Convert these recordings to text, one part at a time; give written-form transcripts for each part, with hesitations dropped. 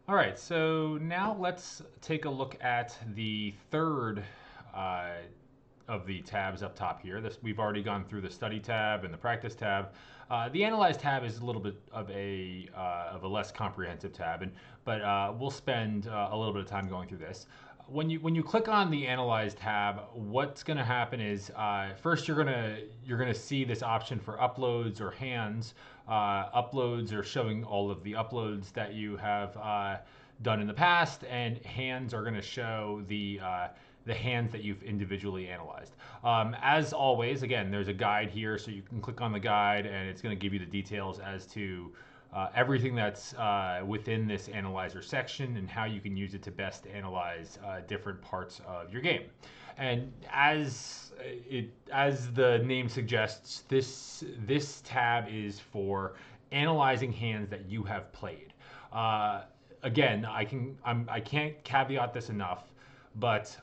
All right, so now let's take a look at the third uh, of the tabs up top here. We've already gone through the study tab and the practice tab. The analyze tab is a little bit of a less comprehensive tab, but we'll spend a little bit of time going through this. When you click on the analyze tab, what's going to happen is first you're gonna see this option for uploads or hands. Uploads are showing all of the uploads that you have done in the past, and hands are going to show the hands that you've individually analyzed. As always, again, there's a guide here, so you can click on the guide, and it's going to give you the details as to everything that's within this analyzer section and how you can use it to best analyze different parts of your game. And as the name suggests, this tab is for analyzing hands that you have played. Again, I can't caveat this enough, but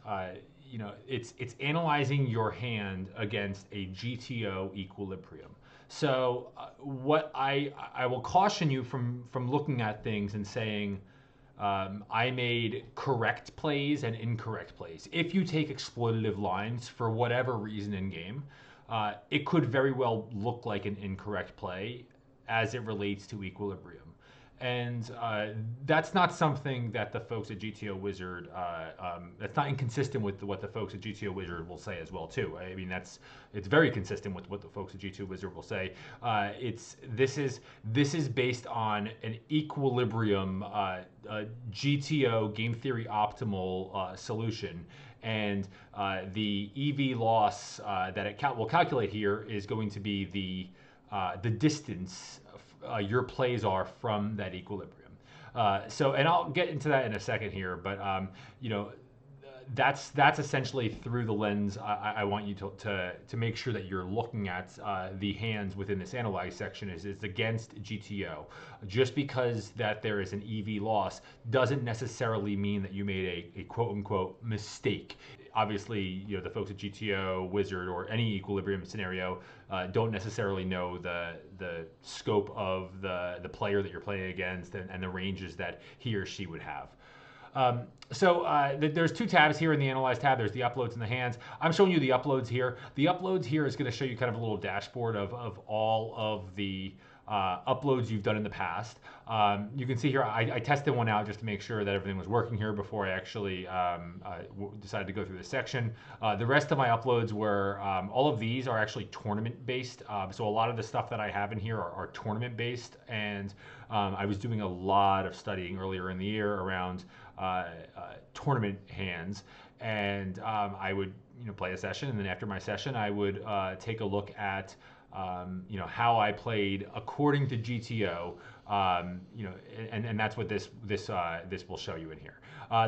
it's analyzing your hand against a GTO equilibrium. So what I will caution you from looking at things and saying I made correct plays and incorrect plays. If you take exploitative lines for whatever reason in game, it could very well look like an incorrect play as it relates to equilibrium. And that's not something that the folks at GTO Wizard, that's not inconsistent with what the folks at GTO Wizard will say as well too. I mean, it's very consistent with what the folks at GTO Wizard will say. This is based on an equilibrium GTO game theory optimal solution. And the EV loss that it will calculate here is going to be the distance your plays are from that equilibrium. And I'll get into that in a second here, but that's essentially through the lens I want you to make sure that you're looking at the hands within this analyze section is against GTO. Just because that there is an EV loss doesn't necessarily mean that you made a quote unquote mistake. Obviously, the folks at GTO Wizard or any equilibrium scenario don't necessarily know the scope of the player that you're playing against and the ranges that he or she would have. There's two tabs here in the Analyze tab. There's the uploads and the hands. I'm showing you the uploads here. The uploads here is going to show you kind of a little dashboard of all of the uploads you've done in the past. You can see here, I tested one out just to make sure that everything was working here before I actually decided to go through this section. The rest of my uploads were, all of these are actually tournament based. So a lot of the stuff that I have in here are tournament based, and I was doing a lot of studying earlier in the year around tournament hands, and I would play a session, and then after my session I would take a look at how I played according to GTO, and that's what this will show you in here.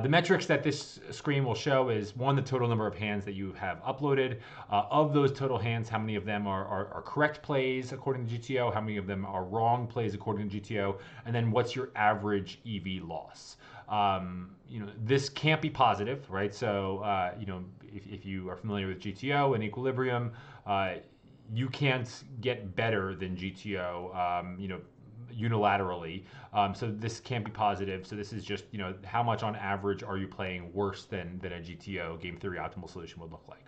The metrics that this screen will show is one, the total number of hands that you have uploaded. Of those total hands, how many of them are correct plays according to GTO, how many of them are wrong plays according to GTO, and then what's your average EV loss. This can't be positive, right? So, if you are familiar with GTO and equilibrium, you can't get better than GTO, unilaterally. So this can't be positive. So this is just, how much on average are you playing worse than a GTO game theory optimal solution would look like.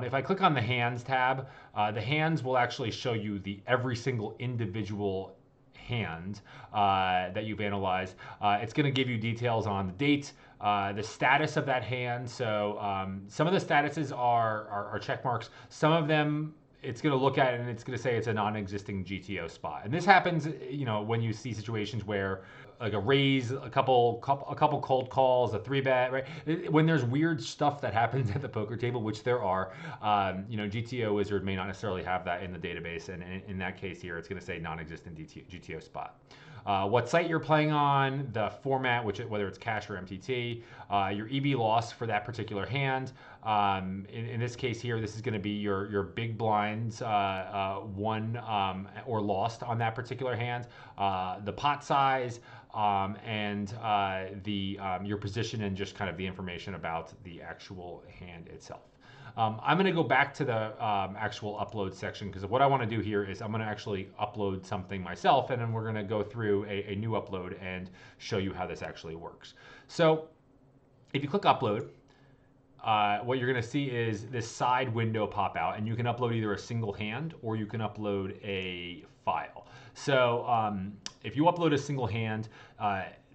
If I click on the hands tab, the hands will actually show you every single individual hand that you've analyzed. It's going to give you details on the date, the status of that hand. So some of the statuses are check marks. Some of them it's going to look at it and it's going to say it's a non-existing GTO spot. And this happens, when you see situations where like a raise, a couple cold calls, a 3-bet, right? When there's weird stuff that happens at the poker table, which there are, GTO Wizard may not necessarily have that in the database. And in that case here, it's going to say non-existent GTO spot. What site you're playing on, the format, whether it's cash or MTT, your EV loss for that particular hand. In this case here, this is going to be your big blinds won or lost on that particular hand, the pot size, and your position, and just kind of the information about the actual hand itself. I'm going to go back to the actual upload section because what I want to do here is I'm going to actually upload something myself, and then we're going to go through a new upload and show you how this actually works. So if you click upload, what you're going to see is this side window pop out, and you can upload either a single hand or you can upload a file. So if you upload a single hand,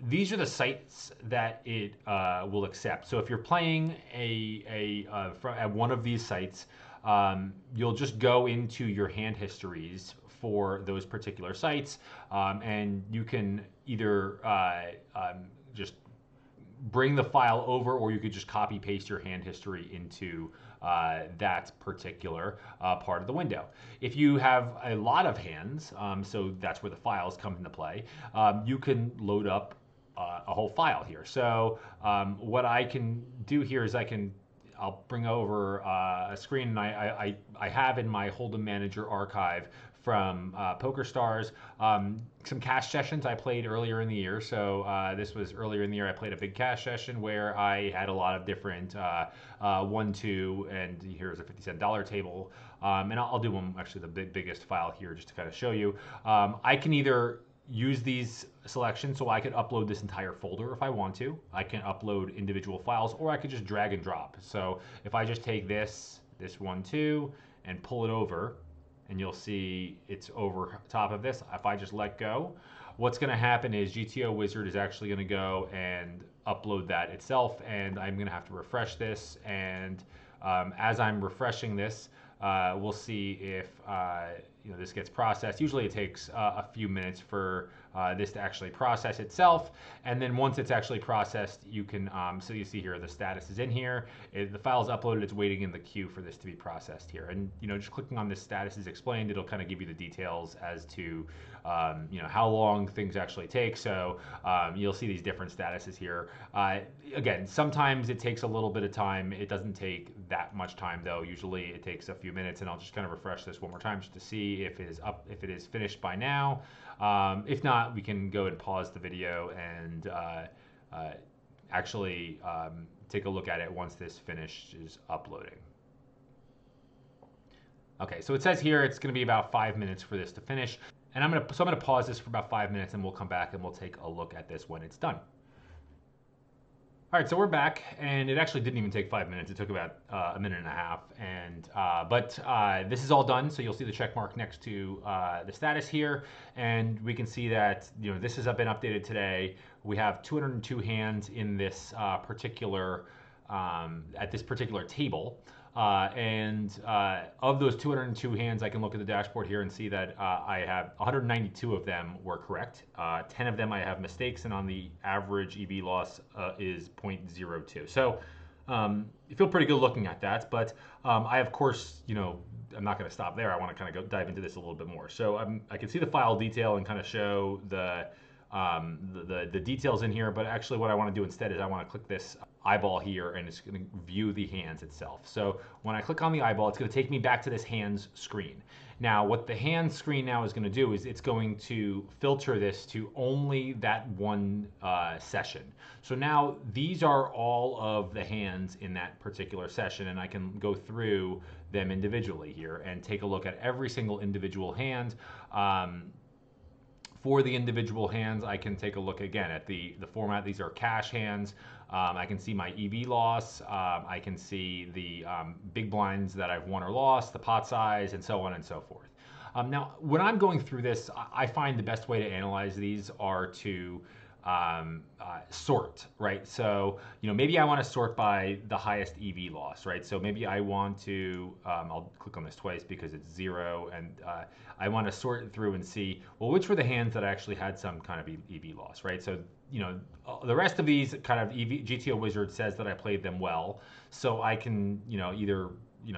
these are the sites that it will accept. So if you're playing at one of these sites, you'll just go into your hand histories for those particular sites, and you can either just bring the file over, or you could just copy paste your hand history into that particular part of the window. If you have a lot of hands, so that's where the files come into play, you can load up a whole file here. So what I can do here is I'll bring over a screen, and I have in my Hold'em Manager archive from PokerStars some cash sessions I played earlier in the year. So this was earlier in the year. I played a big cash session where I had a lot of different 1, 2, and here's a 50-cent dollar table. And I'll do one, actually the biggest file here just to kind of show you. I can either use these selections, so I could upload this entire folder if I want to. I can upload individual files, or I could just drag and drop. So if I just take this 1, 2, and pull it over, and you'll see it's over top of this. If I just let go, what's going to happen is GTO Wizard is actually going to go and upload that itself, and I'm going to have to refresh this. And as I'm refreshing this, we'll see if this gets processed. Usually it takes a few minutes for this to actually process itself, and then once it's actually processed, you can so you see here the status is in here. The file is uploaded. It's waiting in the queue for this to be processed here, and just clicking on this status is explained. It'll kind of give you the details as to how long things actually take. So you'll see these different statuses here. Again, sometimes it takes a little bit of time. It doesn't take that much time though. Usually it takes a few minutes, and I'll just kind of refresh this one more time just to see if it is finished by now. If not, we can go and pause the video and actually take a look at it once this finishes uploading. Okay, so it says here it's going to be about 5 minutes for this to finish, and I'm gonna pause this for about 5 minutes, and we'll come back and we'll take a look at this when it's done. All right, so we're back, and it actually didn't even take 5 minutes. It took about a minute and a half, and but this is all done. So you'll see the check mark next to the status here, and we can see that this has been updated today. We have 202 hands in this particular at this particular table. And of those 202 hands, I can look at the dashboard here and see that I have 192 of them were correct. 10 of them I have mistakes, and on the average EV loss is 0.02. So you feel pretty good looking at that, but I, of course, I'm not going to stop there. I want to kind of dive into this a little bit more. So I can see the file detail and kind of show the details in here, but actually what I want to do instead is I want to click this eyeball here, and it's going to view the hands itself. So when I click on the eyeball, it's going to take me back to this hands screen. Now what the hands screen now is going to do is it's going to filter this to only that one session. So now these are all of the hands in that particular session, and I can go through them individually here and take a look at every single individual hand. For the individual hands, I can take a look again at the format. These are cash hands. I can see my EV loss. I can see the big blinds that I've won or lost, the pot size, and so on and so forth. Now, when I'm going through this, I find the best way to analyze these are to sort, right? So, maybe I want to sort by the highest EV loss, right? So maybe I want to, I'll click on this twice because it's 0, and I want to sort it through and see, well, which were the hands that actually had some kind of EV loss, right? So, the rest of these kind of GTO Wizard says that I played them well. So I can, either,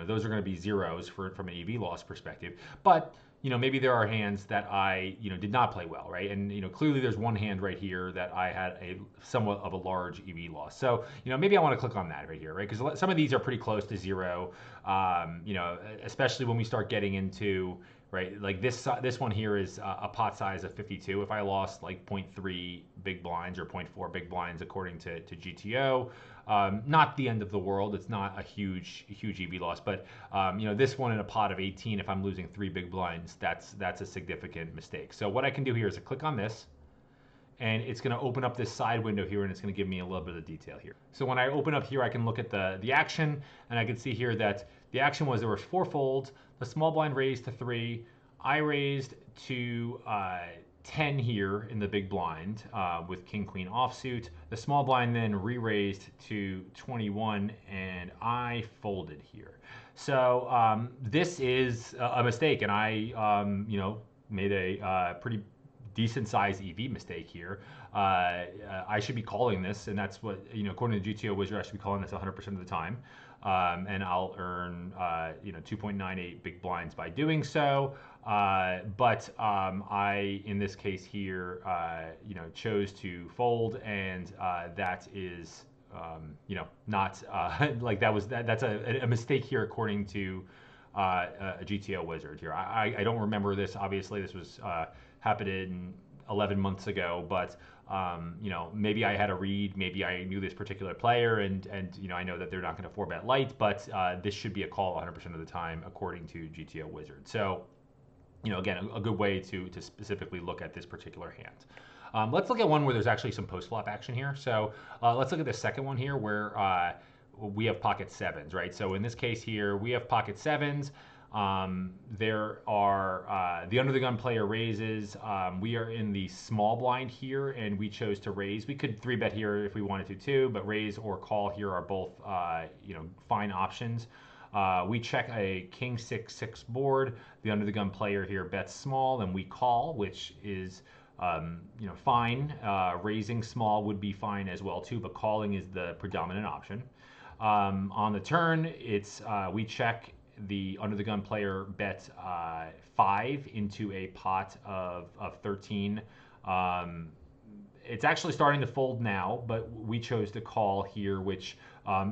those are going to be zeros from an EV loss perspective, but maybe there are hands that I, did not play well, right? And, clearly there's one hand right here that I had a somewhat of a large EV loss. So, maybe I want to click on that right here, right? Because some of these are pretty close to 0, especially when we start getting into right? Like this one here is a pot size of 52. If I lost like 0.3 big blinds or 0.4 big blinds according to GTO, not the end of the world. It's not a huge EV loss, but you know, this one in a pot of 18, if I'm losing 3 big blinds, that's a significant mistake. So what I can do here is I click on this, and it's going to open up this side window here, and it's going to give me a little bit of detail here. So when I open up here, I can look at the action, and I can see here that the action was there were 4 folds. The small blind raised to 3. I raised to 10 here in the big blind with king queen offsuit. The small blind then re-raised to 21, and I folded here. So this is a mistake, and I you know, made a pretty decent sized EV mistake here. I should be calling this, and that's what, you know, according to GTO Wizard, I should be calling this 100% of the time. And I'll earn, you know, 2.98 big blinds by doing so. But I, in this case here, you know, chose to fold, and that is, you know, not like that's a mistake here according to a GTO Wizard here. I don't remember this. Obviously, this was happened 11 months ago, but you know, maybe I had a read, maybe I knew this particular player, and you know, I know that they're not going to 4-bet light, but this should be a call 100% of the time according to GTO Wizard. So, you know, again, a good way to specifically look at this particular hand. Let's look at one where there's actually some post-flop action here. So let's look at the second one here where we have pocket sevens, right? So in this case here, we have pocket sevens. There are the under the gun player raises. We are in the small blind here, and we chose to raise. We could 3-bet here if we wanted to too, but raise or call here are both you know, fine options. We check a king 6-6 board. The under the gun player here bets small, and we call, which is you know, fine. Raising small would be fine as well too, but calling is the predominant option. On the turn, it's we check. The under the gun player bet 5 into a pot of 13. It's actually starting to fold now, but we chose to call here, which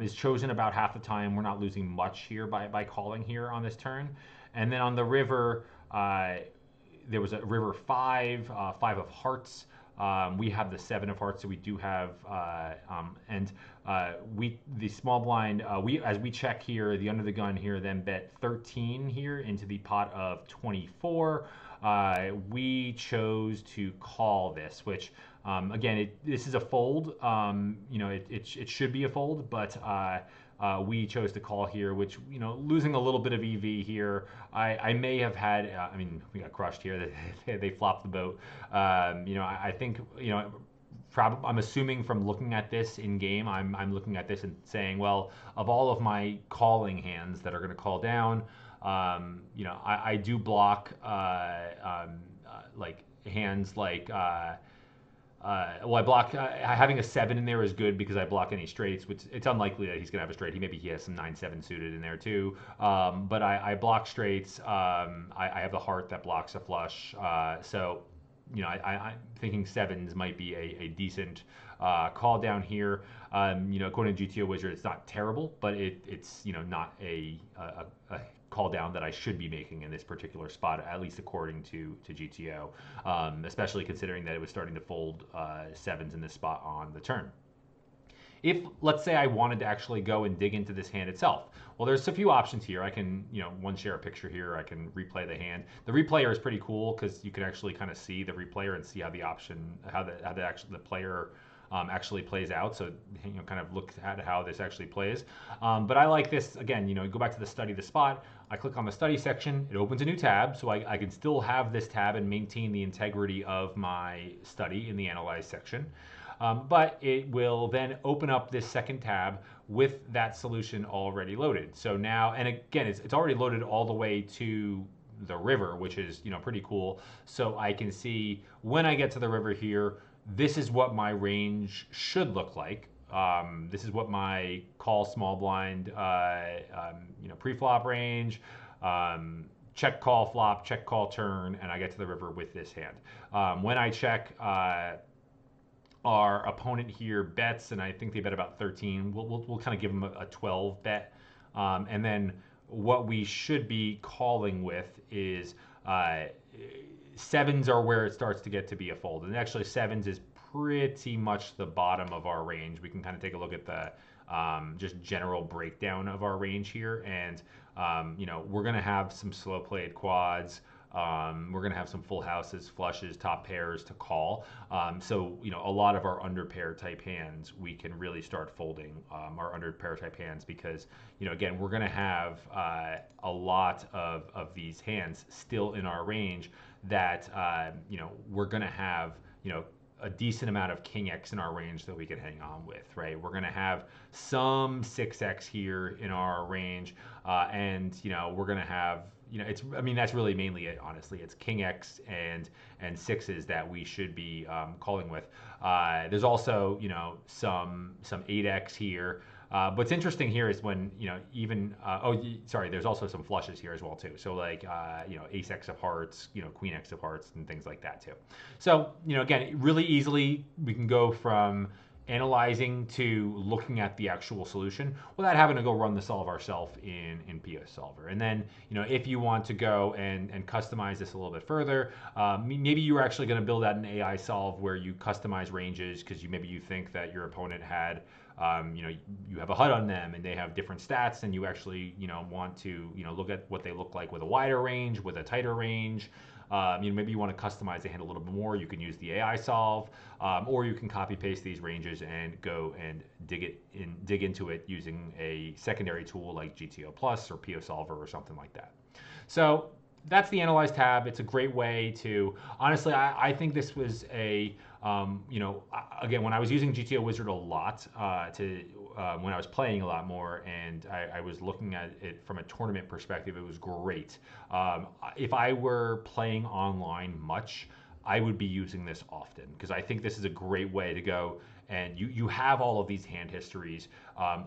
is chosen about half the time. We're not losing much here by calling here on this turn. And then on the river, there was a river 5, 5 of hearts. We have the 7 of hearts, so we do have, the small blind, as we check here, the under the gun here then bet 13 here into the pot of 24. We chose to call this, which, again, this is a fold. You know, it should be a fold, but we chose to call here, which, you know, losing a little bit of EV here. I may have had, I mean, we got crushed here. They flopped the boat. You know, I think, you know, I'm assuming from looking at this in game, I'm looking at this and saying, well, of all of my calling hands that are going to call down, you know, I do block like hands like well, I block having a 7 in there is good because I block any straights, which it's unlikely that he's gonna have a straight. Maybe he has some 9-7 suited in there too. But I block straights. I have the heart that blocks a flush. So, you know, I'm thinking 7s might be a decent call down here. You know, according to GTO Wizard, it's not terrible, but it's you know, not a call down that I should be making in this particular spot, at least according to GTO, especially considering that it was starting to fold 7s in this spot on the turn. If, let's say, I wanted to actually go and dig into this hand itself, well, there's a few options here. I can, you know, share a picture here. I can replay the hand. The replayer is pretty cool because you can actually kind of see the replayer and see how the option, how the player actually plays out. So, you know, kind of look at how this actually plays. But I like this, again, you know, go back to the study the spot. I click on the study section. It opens a new tab. So I can still have this tab and maintain the integrity of my study in the analyze section. But it will then open up this second tab with that solution already loaded. So now, and again, it's already loaded all the way to the river, which is, you know, pretty cool. So I can see when I get to the river here, this is what my range should look like. This is what my call small blind, you know, pre-flop range, check call flop, check call turn, and I get to the river with this hand. When I check, our opponent here bets, and I think they bet about 13. We'll kind of give them a 12 bet, and then what we should be calling with is sevens are where it starts to get to be a fold. And actually sevens is pretty much the bottom of our range. We can kind of take a look at the just general breakdown of our range here. And, you know, we're going to have some slow played quads. We're going to have some full houses, flushes, top pairs to call. So, you know, a lot of our under pair type hands, we can really start folding our under pair type hands because, you know, again, we're going to have a lot of these hands still in our range that, you know, we're going to have, you know, a decent amount of king X in our range that we can hang on with, right? We're going to have some 6X here in our range, and, you know, we're going to have, you know, it's, I mean, that's really mainly it, honestly. It's king X and sixes that we should be calling with. There's also, you know, some 8X here. What's interesting here is when, you know, even, sorry, there's also some flushes here as well too. So like, you know, ace X of hearts, you know, queen X of hearts and things like that too. So, you know, again, really easily we can go from analyzing to looking at the actual solution without having to go run the solve ourselves in PioSolver. And then, you know, if you want to go and customize this a little bit further, maybe you're actually going to build out an AI solve where you customize ranges because maybe you think that your opponent had, you know, you have a HUD on them and they have different stats, and you actually, you know, want to, you know, look at what they look like with a wider range, with a tighter range. You know, maybe you want to customize the hand a little bit more. You can use the AI solve, or you can copy paste these ranges and go and dig into it using a secondary tool like GTO Plus or PioSolver or something like that. So that's the Analyze tab. It's a great way to, honestly, I think this was a, you know, again, when I was using GTO Wizard a lot when I was playing a lot more and I was looking at it from a tournament perspective, it was great. If I were playing online much, I would be using this often because I think this is a great way to go and you have all of these hand histories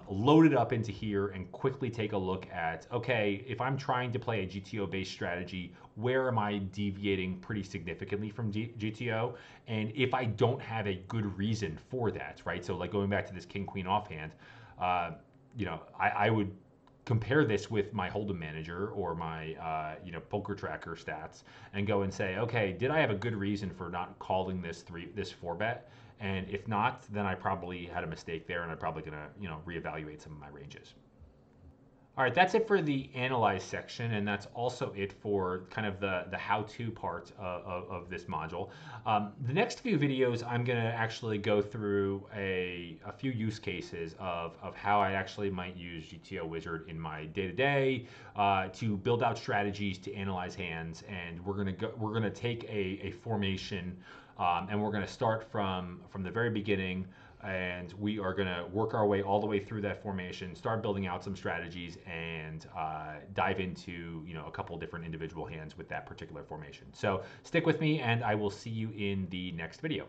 loaded up into here and quickly take a look at, okay, if I'm trying to play a GTO based strategy, where am I deviating pretty significantly from GTO? And if I don't have a good reason for that, right? So like going back to this king queen offhand, you know, I would compare this with my Hold'em manager or my you know, poker tracker stats and go and say, okay, did I have a good reason for not calling this 4 bet? And if not, then I probably had a mistake there and I'm probably gonna, you know, reevaluate some of my ranges. All right, that's it for the analyze section, and that's also it for kind of the how-to part of this module. The next few videos, I'm going to actually go through a few use cases of how I actually might use GTO Wizard in my day-to-day to build out strategies to analyze hands, and we're going to take a formation, and we're going to start from the very beginning. And we are going to work our way all the way through that formation, start building out some strategies, and dive into, you know, a couple different individual hands with that particular formation. So stick with me, and I will see you in the next video.